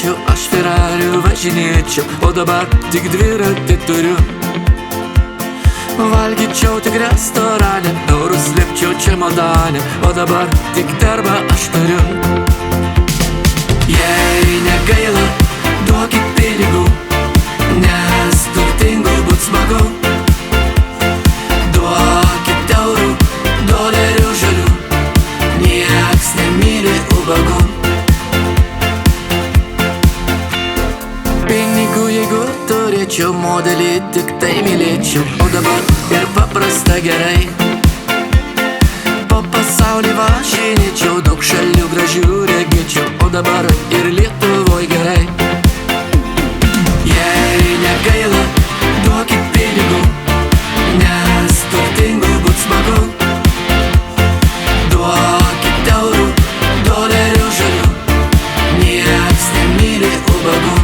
norėčiau, aš Ferrariu važinėčiau, o dabar tik dviratį turiu. Valgyčiau tik restorane, eurus slėpčiau čemodane, o dabar tik darbą aš turiu. Jei negaila, duokit pinigų, nes turtingų būt smagu. Duokit eurų, dolerių žalių, nieks nemyli ubagų. Pinigų jeigu turėčiau, modelį tik tai mylėčiau, o dabar ir paprasta gerai. Po pasaulį važinėčiau, daug šalių gražių regėčiau, o dabar ir Lietuvoj gerai. Jei negaila, duokit pinigų, nes turtingų būt smagu. Duokit eurų, dolerių žalių, nieks nemyli ubagų.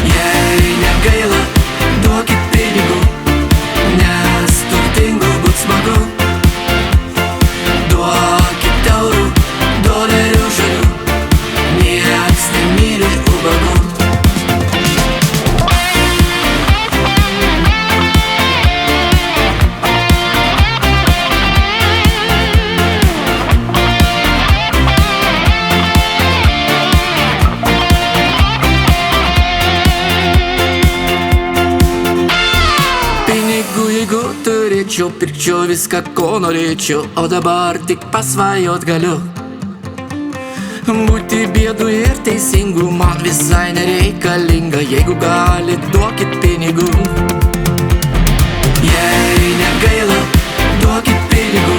Jei negaila, duokit pinigų, nes turtingų būt smagu. Duokit eurų, dolerių žalių, nieks nemyli ubagų. Jeigu turėčiau, pirkčiau viską, ko norėčiau, o dabar tik pasvajot galiu. Būti bėdų ir teisingų man visai nereikalinga, jeigu galit, duokit pinigų. Jei negaila, duokit pinigų,